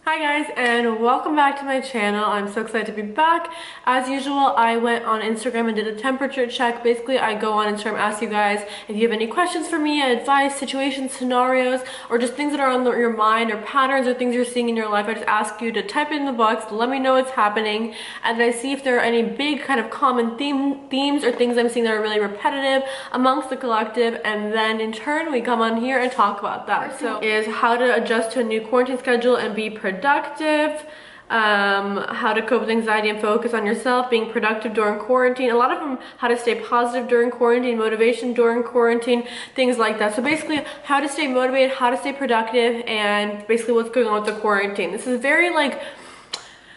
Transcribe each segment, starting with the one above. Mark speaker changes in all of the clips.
Speaker 1: Hi guys, and welcome back to my channel. I'm so excited to be back. As usual, I went on Instagram and did a temperature check. Basically, I go on Instagram, ask you guys if you have any questions for me, advice, situations, scenarios, or just things that are on your mind, or patterns, or things you're seeing in your life. I just ask you to type it in the box, let me know what's happening, and then I see if there are any big kind of common themes or things I'm seeing that are really repetitive amongst the collective, and then in turn, we come on here and talk about that. So, is how to adjust to a new quarantine schedule and be productive, how to cope with anxiety and focus on yourself, being productive during quarantine, a lot of them how to stay positive during quarantine, motivation during quarantine, things like that. So basically how to stay motivated, how to stay productive, and basically what's going on with the quarantine. This is very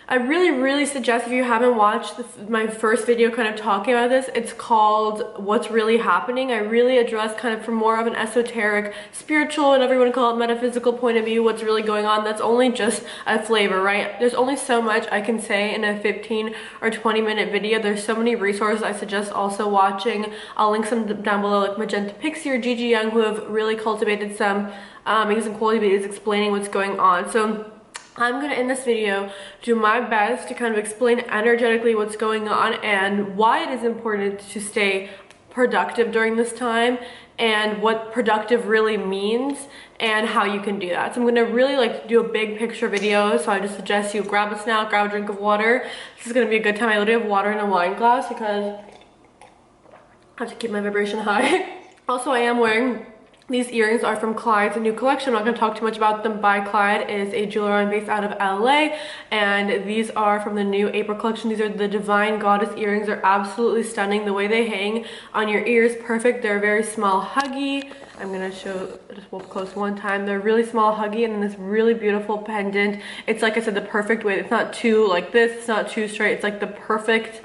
Speaker 1: I really suggest, if you haven't watched my first video kind of talking about this, it's called What's Really Happening. I really address kind of from more of an esoteric, spiritual, whatever you want to call it, metaphysical point of view, what's really going on. That's only just a flavor, right? There's only so much I can say in a 15 or 20 minute video. There's so many resources I suggest also watching. I'll link some down below, like Magenta Pixie or Gigi Young, who have really cultivated some amazing quality videos explaining what's going on. So I'm gonna, in this video, do my best to kind of explain energetically what's going on and why it is important to stay productive during this time, and what productive really means and how you can do that. So I'm gonna really do a big picture video, so I just suggest you grab a snack, grab a drink of water. This is gonna be a good time. I literally have water in a wine glass because I have to keep my vibration high. Also, I am wearing these earrings are from Clyde's new collection. I'm not going to talk too much about them. By Clyde is a jeweler line based out of LA, and these are from the new April collection. These are the Divine Goddess earrings. They're absolutely stunning. The way they hang on your ears, perfect. They're very small, huggy. I'm going to show, just hold close one time. They're really small, huggy, and then this really beautiful pendant. It's, like I said, the perfect way. It's not too like this, it's not too straight. It's like the perfect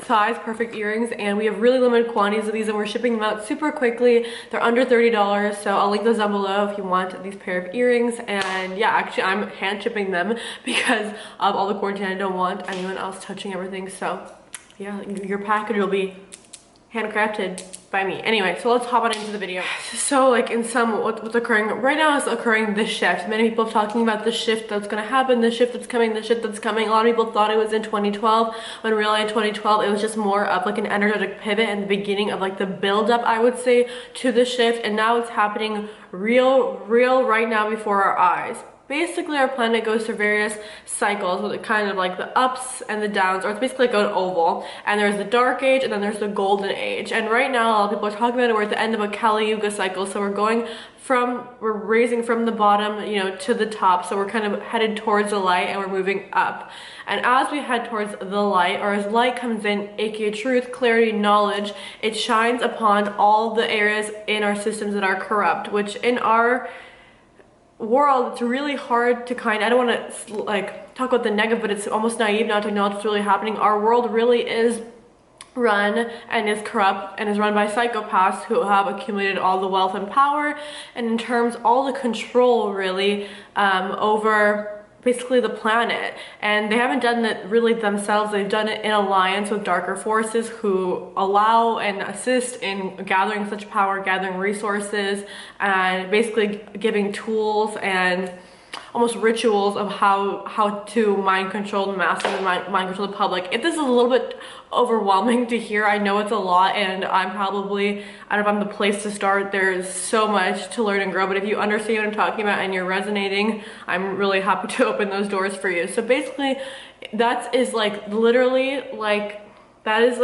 Speaker 1: size, perfect earrings, and we have really limited quantities of these, and we're shipping them out super quickly. They're under $30, so I'll link those down below if you want these pair of earrings. And yeah, actually I'm hand shipping them because of all the quarantine. I don't want anyone else touching everything, so yeah, your package will be handcrafted by me. Anyway, so let's hop on into the video. So in sum, what's occurring right now is occurring this shift. Many people are talking about the shift that's going to happen, the shift that's coming, the shift that's coming. A lot of people thought it was in 2012, when really in 2012 it was just more of an energetic pivot and the beginning of the build up, I would say, to the shift. And now it's happening real right now before our eyes. Basically, our planet goes through various cycles with kind of the ups and the downs, or it's basically like an oval. And there's the dark age and then there's the golden age. And right now, a lot of people are talking about it. We're at the end of a Kali Yuga cycle. So we're raising from the bottom, to the top. So we're kind of headed towards the light and we're moving up. And as we head towards the light, or as light comes in, aka truth, clarity, knowledge, it shines upon all the areas in our systems that are corrupt, which in our world, it's really hard to I don't want to talk about the negative, but it's almost naive not to acknowledge what's really happening. Our world really is run and is corrupt and is run by psychopaths who have accumulated all the wealth and power, and in terms all the control really over basically the planet. And they haven't done it really themselves. They've done it in alliance with darker forces who allow and assist in gathering such power, gathering resources, and basically giving tools and almost rituals of how to mind control the masses and mind control the public. If this is a little bit overwhelming to hear, I know it's a lot, and I don't know if I'm the place to start. There's so much to learn and grow, but if you understand what I'm talking about and you're resonating, I'm really happy to open those doors for you. So basically, that is literally that is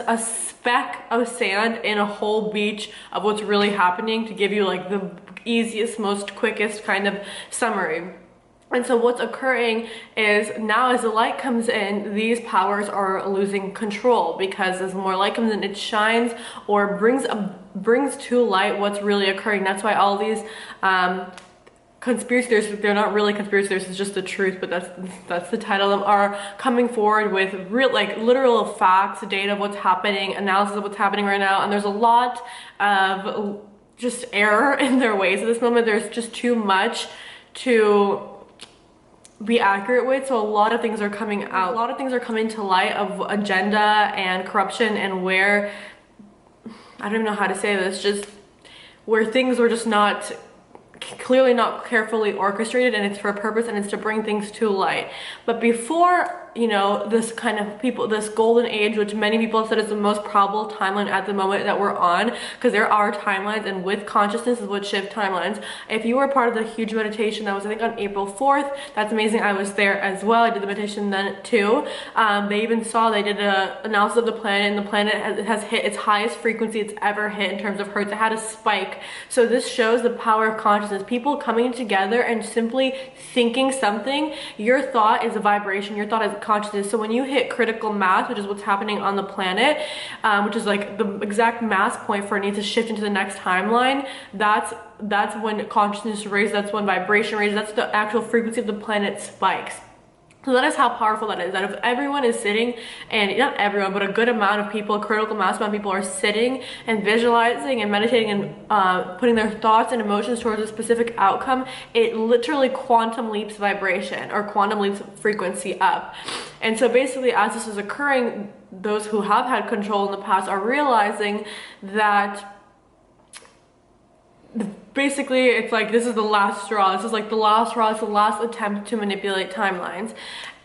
Speaker 1: a speck of sand in a whole beach of what's really happening, to give you the easiest, most quickest kind of summary. And so what's occurring is now, as the light comes in, these powers are losing control, because as more light comes in, it shines or brings to light what's really occurring. That's why all these conspiracy theories, they're not really conspiracy theories, it's just the truth, but that's the title of them, are coming forward with real literal facts, data of what's happening, analysis of what's happening right now. And there's a lot of just error in their ways at this moment. There's just too much to be accurate with, so a lot of things are coming out. A lot of things are coming to light of agenda and corruption, and where, I don't even know how to say this, just where things were just not clearly not carefully orchestrated, and it's for a purpose, and it's to bring things to light. But before, you know, this kind of people, this golden age, which many people have said is the most probable timeline at the moment that we're on, because there are timelines, and with consciousness is what shift timelines. If you were part of the huge meditation that was, I think, on April 4th, that's amazing. I was there as well. I did the meditation then too. They even saw, they did an analysis of the planet, and the planet has hit its highest frequency it's ever hit in terms of hertz. It had a spike. So this shows the power of consciousness. People coming together and simply thinking something. Your thought is a vibration. Your thought is consciousness. So when you hit critical mass, which is what's happening on the planet, which is like the exact mass point for it needs to shift into the next timeline, that's when consciousness raises, that's when vibration raises, that's the actual frequency of the planet spikes. So that is how powerful that is, that if everyone is sitting, and not everyone, but a good amount of people, a critical mass amount of people are sitting and visualizing and meditating and putting their thoughts and emotions towards a specific outcome, it literally quantum leaps vibration, or quantum leaps frequency up. And so basically, as this is occurring, those who have had control in the past are realizing that basically it's like, this is the last straw. This is like the last straw. It's the last attempt to manipulate timelines.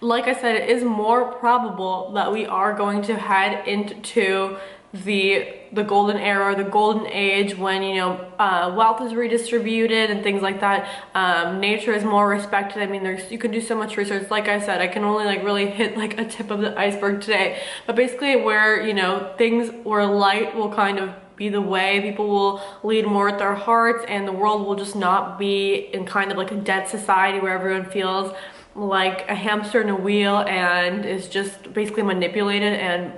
Speaker 1: Like I said, it is more probable that we are going to head into the golden era, or the golden age, when, you know, wealth is redistributed and things like that. Nature is more respected. I mean, you can do so much research. Like I said, I can only like really hit like a tip of the iceberg today, but basically where, you know, things where light will kind of be the way, people will lead more with their hearts, and the world will just not be in kind of like a dead society where everyone feels like a hamster in a wheel and is just basically manipulated and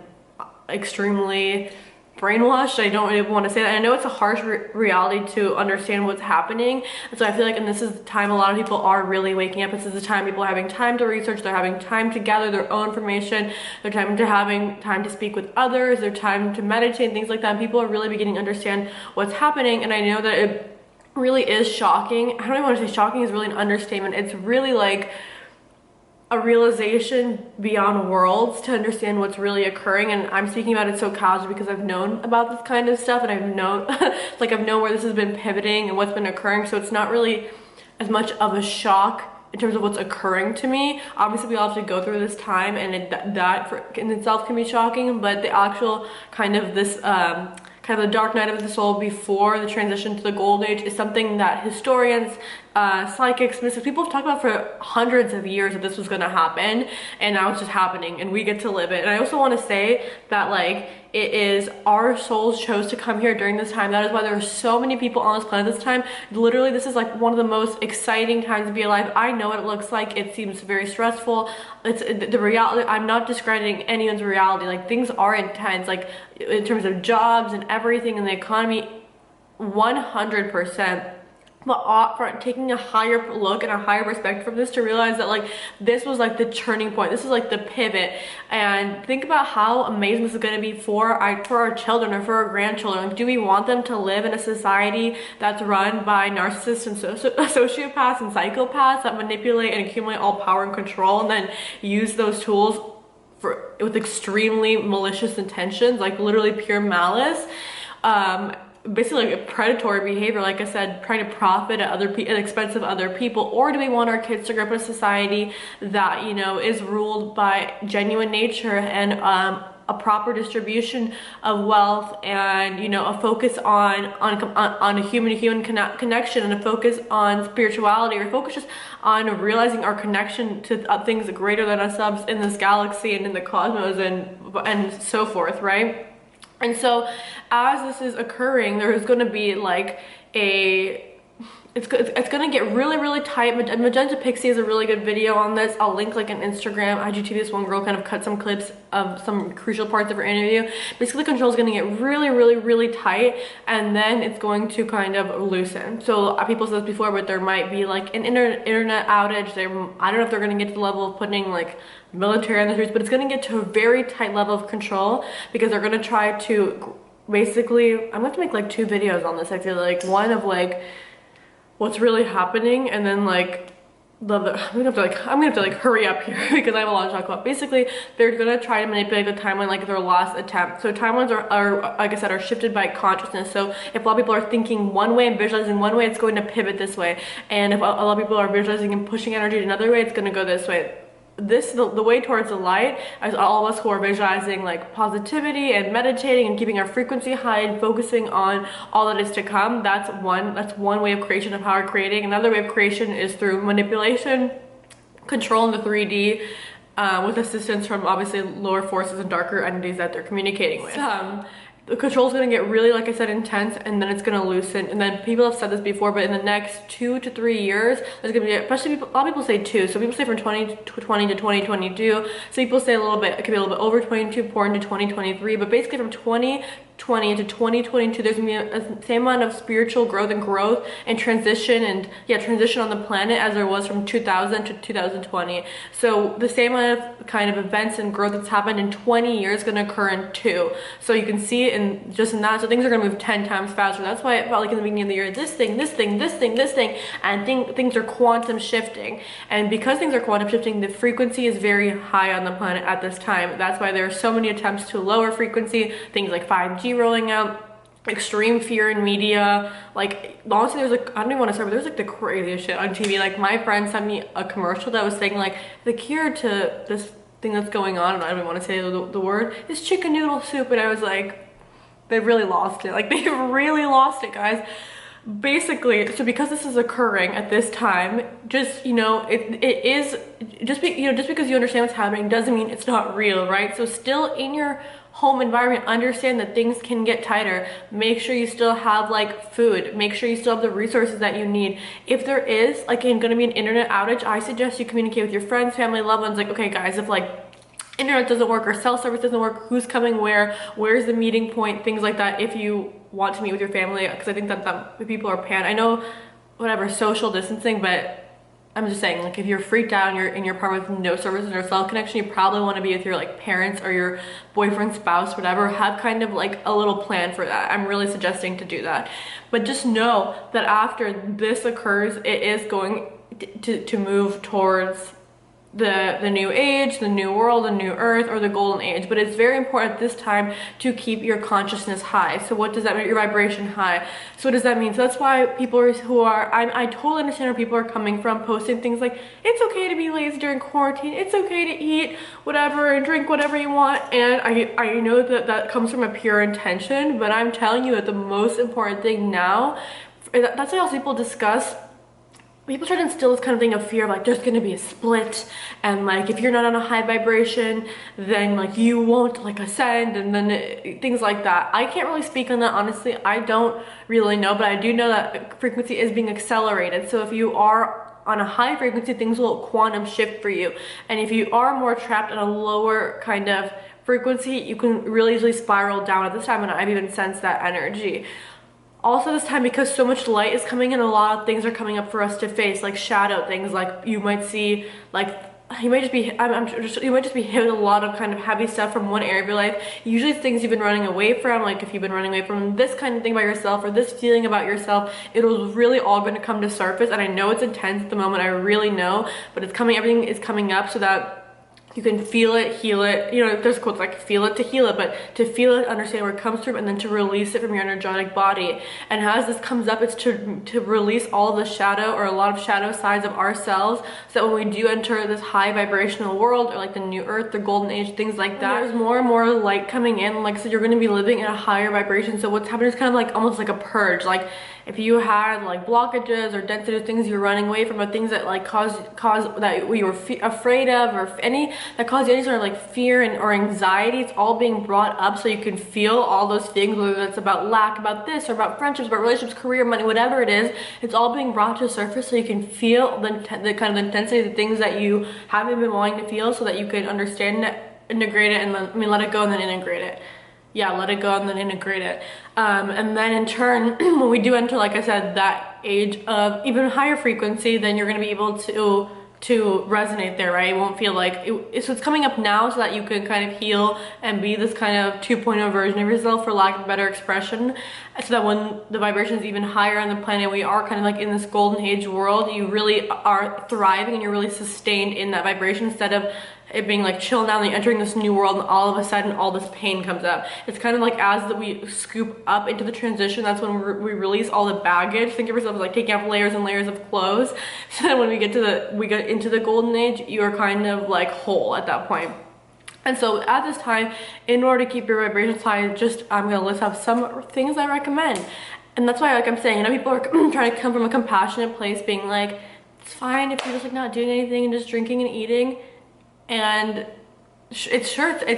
Speaker 1: extremely brainwashed. I don't really want to say that. I know it's a harsh reality to understand what's happening, and so I feel like, and this is the time a lot of people are really waking up. This is the time people are having time to research, they're having time to gather their own information, they're having time to speak with others, their time to meditate and things like that, and people are really beginning to understand what's happening. And I know that it really is shocking. I don't even want to say shocking, is really an understatement. It's really like a realization beyond worlds to understand what's really occurring. And I'm speaking about it so casually because I've known about this kind of stuff, and I've known like I've known where this has been pivoting and what's been occurring, so it's not really as much of a shock in terms of what's occurring to me. Obviously we all have to go through this time, and that in itself can be shocking, but the actual kind of this kind of the dark night of the soul before the transition to the gold age is something that historians, psychics, mystics, people have talked about for hundreds of years, that this was going to happen, and now it's just happening and we get to live it. And I also want to say that, like, it is our souls chose to come here during this time. That is why there are so many people on this planet this time. Literally, this is like one of the most exciting times to be alive. I know what it looks like. It seems very stressful. It's the reality. I'm not discrediting anyone's reality. Like, things are intense, like in terms of jobs and everything in the economy, 100%. But for taking a higher look and a higher perspective from this, to realize that, like, this was like the turning point, this is like the pivot, and think about how amazing this is going to be for our children or for our grandchildren. Like, do we want them to live in a society that's run by narcissists and sociopaths and psychopaths that manipulate and accumulate all power and control, and then use those tools with extremely malicious intentions, like literally pure malice? Basically like a predatory behavior, like I said, trying to profit at the expense of other people? Or do we want our kids to grow up in a society that, you know, is ruled by genuine nature and a proper distribution of wealth, and, you know, a focus on a human-to-human connection, and a focus on spirituality, or focus just on realizing our connection to things greater than ourselves in this galaxy and in the cosmos and so forth, right? And so as this is occurring, there is going to be like it's going to get really, really tight. Magenta Pixie is a really good video on this. I'll link like an Instagram, IGTV. This one girl kind of cut some clips of some crucial parts of her interview. Basically, control is going to get really, really, really tight, and then it's going to kind of loosen. So people said this before, but there might be like an internet outage. I don't know if they're going to get to the level of putting like military on the streets, but it's going to get to a very tight level of control, because they're going to try to basically, I'm going to make like 2 videos on this. I feel like one of like what's really happening, and then like I'm gonna have to like hurry up here because I have a lot to talk about. Basically, they're gonna try to manipulate the timeline like their last attempt. So timelines are like I said, are shifted by consciousness. So if a lot of people are thinking one way and visualizing one way, it's going to pivot this way. And if a lot of people are visualizing and pushing energy another way, it's gonna go this way. The way towards the light, as all of us who are visualizing like positivity and meditating and keeping our frequency high and focusing on all that is to come, that's one way of creation of how we're creating. Another way of creation is through manipulation, control in the 3D, with assistance from obviously lower forces and darker entities that they're communicating with. The control is going to get really, like I said, intense, and then it's going to loosen. And then people have said this before, but in the next 2 to 3 years, there's going to be, especially people, a lot of people say 2. So people say from 2020 to 2022. So people say a little bit, it could be a little bit over 22, pour into 2023. But basically from 2020 to 2022, there's going to be a same amount of spiritual growth and transition transition on the planet as there was from 2000 to 2020. So the same amount of kind of events and growth that's happened in 20 years is going to occur in 2. So you can see it just in that. So things are going to move 10 times faster. That's why it felt like in the beginning of the year, this thing, and things are quantum shifting. And because things are quantum shifting, the frequency is very high on the planet at this time. That's why there are so many attempts to lower frequency, things like 5G rolling out, extreme fear in media. Like honestly, there's like, I don't even want to start, but there's like the craziest shit on TV. Like my friend sent me a commercial that was saying like the cure to this thing that's going on, and I don't even want to say the word, is chicken noodle soup. And I was like, they really lost it. Like they really lost it, guys. Basically, so because this is occurring at this time, just, you know, it is just because you understand what's happening doesn't mean it's not real, right? So still in your home environment, understand that things can get tighter. Make sure you still have like food. Make sure you still have the resources that you need. If there is like going to be an internet outage, I suggest you communicate with your friends, family, loved ones. Like, okay guys, if like internet doesn't work or cell service doesn't work, who's coming where's the meeting point, things like that, if you want to meet with your family, because I think that people are I know whatever social distancing, but I'm just saying, like if you're freaked out and you're in your apartment with no service or cell connection, you probably want to be with your like parents or your boyfriend, spouse, whatever. Have kind of like a little plan for that. I'm really suggesting to do that. But just know that after this occurs, it is going to move towards the new age, the new world, the new earth, or the golden age. But it's very important at this time to keep your consciousness high. So what does that mean? Your vibration high. So what does that mean? So that's why people I totally understand where people are coming from, posting things like, it's okay to be lazy during quarantine, it's okay to eat whatever and drink whatever you want. And I know that comes from a pure intention, but I'm telling you that the most important thing now, that's what else people discuss. People try to instill this kind of thing of fear of like there's gonna be a split, and like if you're not on a high vibration, then like you won't like ascend, and then things like that. I can't really speak on that, honestly. I don't really know, but I do know that frequency is being accelerated. So if you are on a high frequency, things will quantum shift for you. And if you are more trapped at a lower kind of frequency, you can really easily spiral down at this time, and I've even sensed that energy. Also this time, because so much light is coming in, a lot of things are coming up for us to face, like shadow things. Like you might see, like you might just be hit with a lot of kind of heavy stuff from one area of your life. Usually it's things you've been running away from. Like if you've been running away from this kind of thing about yourself, or this feeling about yourself, it was really all going to come to surface. And I know it's intense at the moment, I really know, but it's coming, everything is coming up so that you can feel it, heal it. You know, there's quotes like feel it to heal it, but to feel it, understand where it comes from, and then to release it from your energetic body. And as this comes up, it's to release all the shadow, or a lot of shadow sides of ourselves, so that when we do enter this high vibrational world, or like the new earth, the golden age, things like that, there's more and more light coming in. Like, so you're going to be living in a higher vibration. So what's happening is kind of like almost like a purge. Like if you had like blockages or densities, things you're running away from, or things that like cause that we were afraid of, or any that cause you any sort of like fear or anxiety, it's all being brought up so you can feel all those things, whether that's about lack, about this, or about friendships, about relationships, career, money, whatever it is. It's all being brought to the surface so you can feel the kind of intensity, the things that you haven't been wanting to feel, so that you can understand it, integrate it, and then let it go and then integrate it. Yeah, let it go and then integrate it. And then in turn, when we do enter, like I said, that age of even higher frequency, then you're going to be able to to resonate there, right? It won't feel like so it's coming up now so that you can kind of heal and be this kind of 2.0 version of yourself, for lack of a better expression, so that when the vibration is even higher on the planet, we are kind of like in this golden age world, you really are thriving and you're really sustained in that vibration, instead of it being like chill now and you're entering this new world and all of a sudden all this pain comes up. It's kind of like as we scoop up into the transition, that's when we release all the baggage. Think of yourself as like taking off layers and layers of clothes, so that when we get into the golden age, you're kind of like whole at that point. And so at this time, in order to keep your vibrations high, I'm gonna list out some things I recommend. And that's why, like I'm saying, people are trying to come from a compassionate place, being like, it's fine if you're just like not doing anything and just drinking and eating. And it's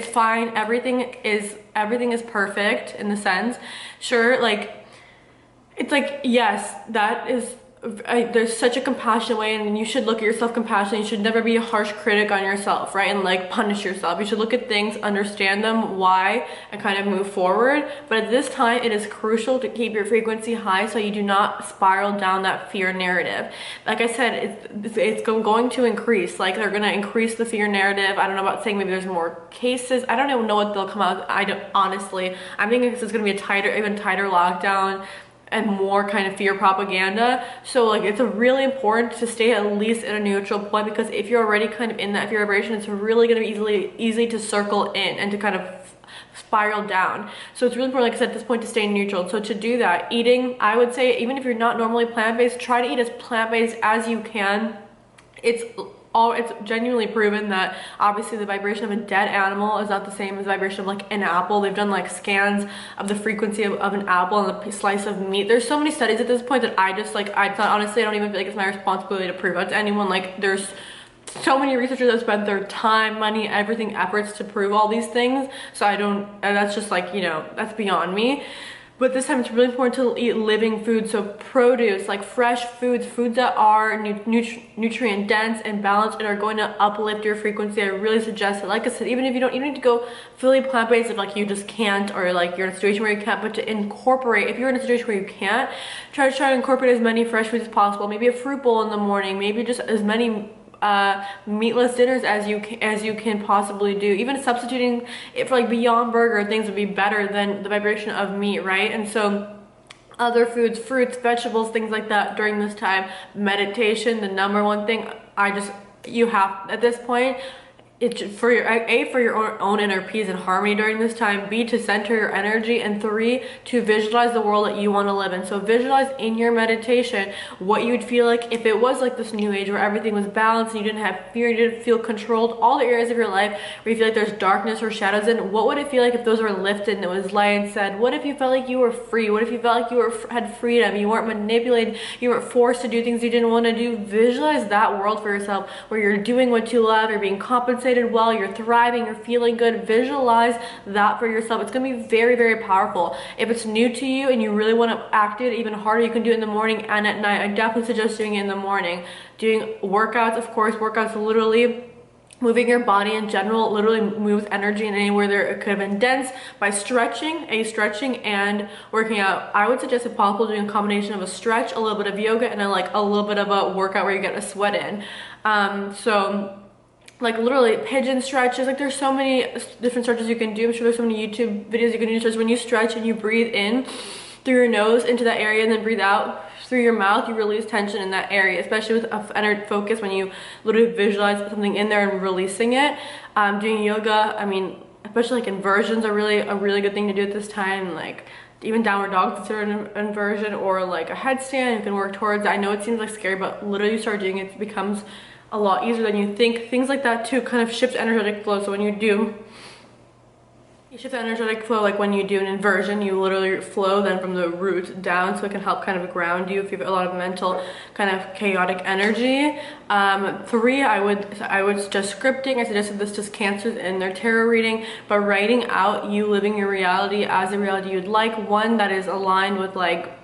Speaker 1: fine. Everything is perfect in the sense. Sure, like, it's like, yes, that is, there's such a compassionate way, and you should look at yourself compassionately. You should never be a harsh critic on yourself, right? And like punish yourself. You should look at things, understand them, why, and kind of move forward. But at this time, it is crucial to keep your frequency high so you do not spiral down that fear narrative. Like I said, it's going to increase. Like, they're going to increase the fear narrative. I don't know about saying maybe there's more cases. I don't even know what they'll come out. Honestly, I'm thinking this is going to be a even tighter lockdown and more kind of fear propaganda. So like, it's really important to stay at least at a neutral point, because if you're already kind of in that fear vibration, it's really going to be easy to circle in and to kind of spiral down. So it's really important, like I said, at this point, to stay neutral. So to do that, eating, I would say, even if you're not normally plant-based, try to eat as plant-based as you can. It's genuinely proven that obviously the vibration of a dead animal is not the same as the vibration of like an apple. They've done like scans of the frequency of an apple and a slice of meat. There's so many studies at this point that honestly, I don't even feel like it's my responsibility to prove it to anyone. Like, there's so many researchers that spend their time, money, everything, efforts to prove all these things. So that's just like, that's beyond me. But this time, it's really important to eat living food. So produce, like fresh foods that are nutrient dense and balanced and are going to uplift your frequency. I really suggest it. Like I said, even if you don't need to go fully plant-based, if like you just can't, or like you're in a situation where you can't, but to incorporate, if you're in a situation where you can't, try to incorporate as many fresh foods as possible. Maybe a fruit bowl in the morning, maybe just as many meatless dinners as you can possibly do. Even substituting it for like Beyond Burger things would be better than the vibration of meat, right? And so other foods, fruits, vegetables, things like that during this time. Meditation, the number one thing you have at this point. It's for your own inner peace and harmony during this time. B, to center your energy. And 3, to visualize the world that you want to live in. So visualize in your meditation what you'd feel like if it was like this new age where everything was balanced and you didn't have fear, you didn't feel controlled, all the areas of your life where you feel like there's darkness or shadows in. What would it feel like if those were lifted and it was light and said? What if you felt like you were free? What if you felt like you had freedom? You weren't manipulated, you weren't forced to do things you didn't want to do. Visualize that world for yourself where you're doing what you love, you're being compensated well, you're thriving, you're feeling good. Visualize that for yourself. It's going to be very, very powerful. If it's new to you and you really want to activate it even harder, you can do it in the morning and at night. I definitely suggest doing it in the morning. Doing workouts, of course. Workouts, literally moving your body in general, literally moves energy in anywhere there it could have been dense. By stretching and working out, I would suggest, if possible, doing a combination of a stretch, a little bit of yoga, and then like a little bit of a workout where you get a sweat in. So like literally pigeon stretches, like there's so many different stretches you can do. I'm sure there's so many YouTube videos you can do. Just when you stretch and you breathe in through your nose into that area and then breathe out through your mouth, you release tension in that area, especially with energy focus, when you literally visualize something in there and releasing it. Doing yoga, I mean, especially like inversions are really a really good thing to do at this time. Like even downward dog is considered an inversion, or like a headstand you can work towards. I know it seems like scary, but literally you start doing it, it becomes a lot easier than you think. Things like that too kind of shift energetic flow. So when you shift the energetic flow, like when you do an inversion, you literally flow then from the root down, so it can help kind of ground you if you have a lot of mental kind of chaotic energy. 3, I would suggest scripting. I suggested this to Cancers in their tarot reading, but writing out you living your reality as a reality you'd like, one that is aligned with like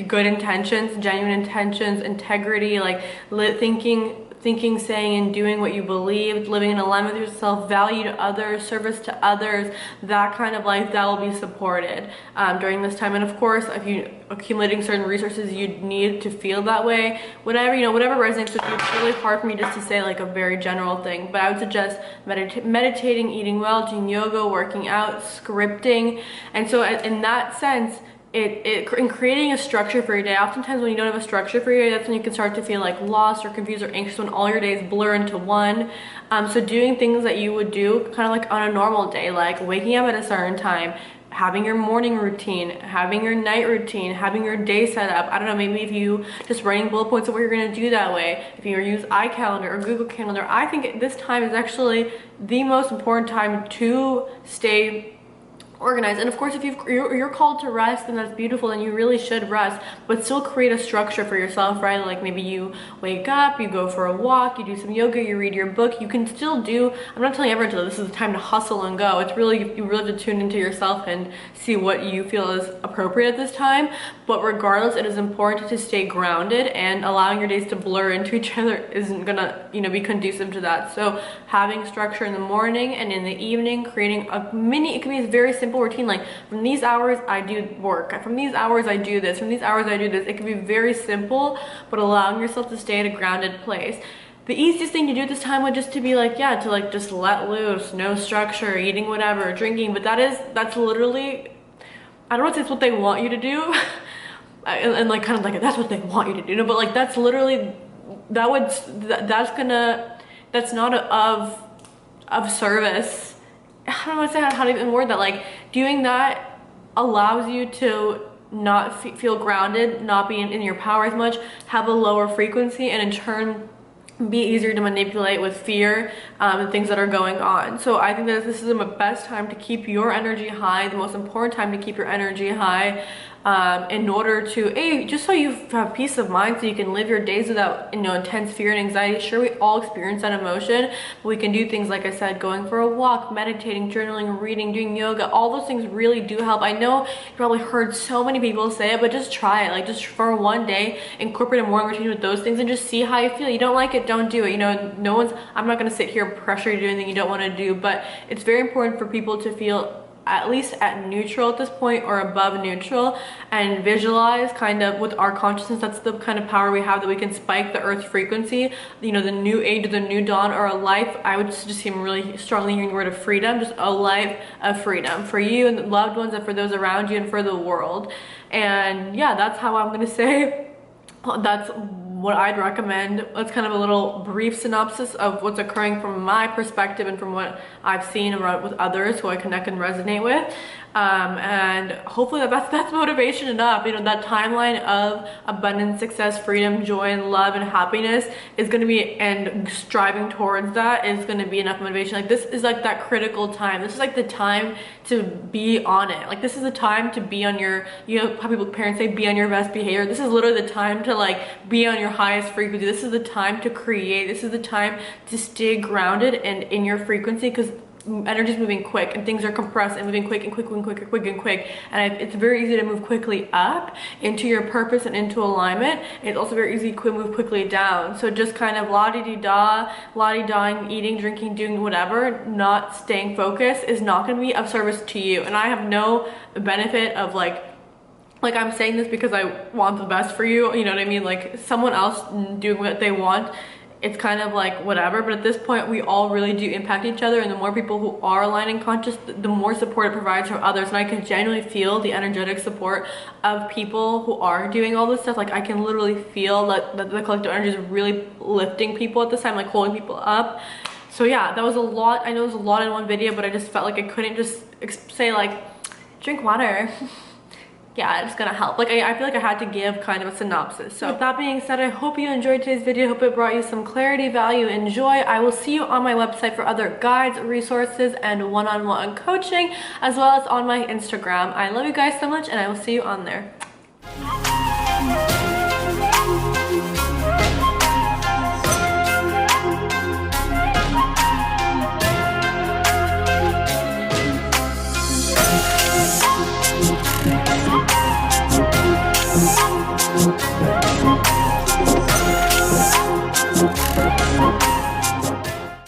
Speaker 1: good intentions, genuine intentions, integrity, like thinking thinking, saying, and doing what you believe, living in alignment with yourself, value to others, service to others, that kind of life, that will be supported during this time. And of course, if you accumulating certain resources you need to feel that way, whatever, you know, whatever resonates with you. It's really hard for me just to say like a very general thing, but I would suggest meditating, eating well, doing yoga, working out, scripting. And so in that sense, in creating a structure for your day, oftentimes when you don't have a structure for your day, that's when you can start to feel like lost or confused or anxious, when all your days blur into one. So doing things that you would do kind of like on a normal day, like waking up at a certain time, having your morning routine, having your night routine, having your day set up. I don't know, maybe if you just writing bullet points of what you're gonna do that way. If you use iCalendar or Google Calendar, I think this time is actually the most important time to stay organized. And of course, if you're called to rest, then that's beautiful, and you really should rest, but still create a structure for yourself, right? Like maybe you wake up, you go for a walk, you do some yoga, you read your book. You can still do, I'm not telling everyone to, this is the time to hustle and go. It's really, you really have to tune into yourself and see what you feel is appropriate at this time. But regardless, it is important to stay grounded, and allowing your days to blur into each other isn't gonna, you know, be conducive to that. So having structure in the morning and in the evening, creating a mini, it can be a very simple routine, like from these hours I do work, from these hours I do this, from these hours I do this. It can be very simple, but allowing yourself to stay at a grounded place. The easiest thing to do at this time would just to be like, yeah, to like just let loose, no structure, eating whatever, drinking, but that's literally, I don't want to say it's what they want you to do, and like kind of like that's what they want you to do, no, but like that's literally, that's not of service. I don't know how to even word that. Like doing that allows you to not feel grounded, not be in your power as much, have a lower frequency, and in turn be easier to manipulate with fear and things that are going on. So I think that this is the best time to keep your energy high, the most important time to keep your energy high, in order to, just so you have peace of mind, so you can live your days without, you know, intense fear and anxiety. Sure, we all experience that emotion, but we can do things, like I said, going for a walk, meditating, journaling, reading, doing yoga. All those things really do help. I know you probably heard so many people say it, but just try it. Like just for one day, incorporate a morning routine with those things and just see how you feel. You don't like it, don't do it. You know, I'm not gonna sit here and pressure you to do anything you don't want to do, but it's very important for people to feel at least at neutral at this point, or above neutral, and visualize kind of with our consciousness. That's the kind of power we have, that we can spike the earth frequency, you know, the new age, the new dawn, or a life. I would just see, I'm really strongly hearing the word of freedom, just a life of freedom for you and the loved ones, and for those around you, and for the world. And yeah, that's how I'm gonna say, that's what I'd recommend. That's kind of a little brief synopsis of what's occurring from my perspective and from what I've seen around with others who I connect and resonate with. And hopefully that's motivation enough. You know, that timeline of abundance, success, freedom, joy, and love and happiness is going to be, and striving towards that is going to be enough motivation. Like this is like that critical time. This is like the time to be on it. Like this is the time to be on your, you know how parents say be on your best behavior. This is literally the time to like be on your highest frequency. This is the time to create. This is the time to stay grounded and in your frequency, because energy is moving quick and things are compressed and moving quick and quick and quick and quick and quick, and it's very easy to move quickly up into your purpose and into alignment. It's also very easy to move quickly down. So just kind of la-di-da-ing, eating, drinking, doing whatever, not staying focused is not going to be of service to you. And I have no benefit of like I'm saying this because I want the best for you, you know what I mean? Like someone else doing what they want, it's kind of like whatever, but at this point we all really do impact each other, and the more people who are aligning conscious, the more support it provides from others. And I can genuinely feel the energetic support of people who are doing all this stuff. Like I can literally feel that the collective energy is really lifting people at this time, like holding people up. So yeah, that was a lot. I know it was a lot in one video, but I just felt like I couldn't just say like drink water. Yeah, it's gonna help. Like I feel like I had to give kind of a synopsis. So with that being said, I hope you enjoyed today's video. I hope it brought you some clarity, value, and joy. I will see you on my website for other guides, resources, and one-on-one coaching, as well as on my Instagram. I love you guys so much, and I will see you on there.
Speaker 2: We'll be right back.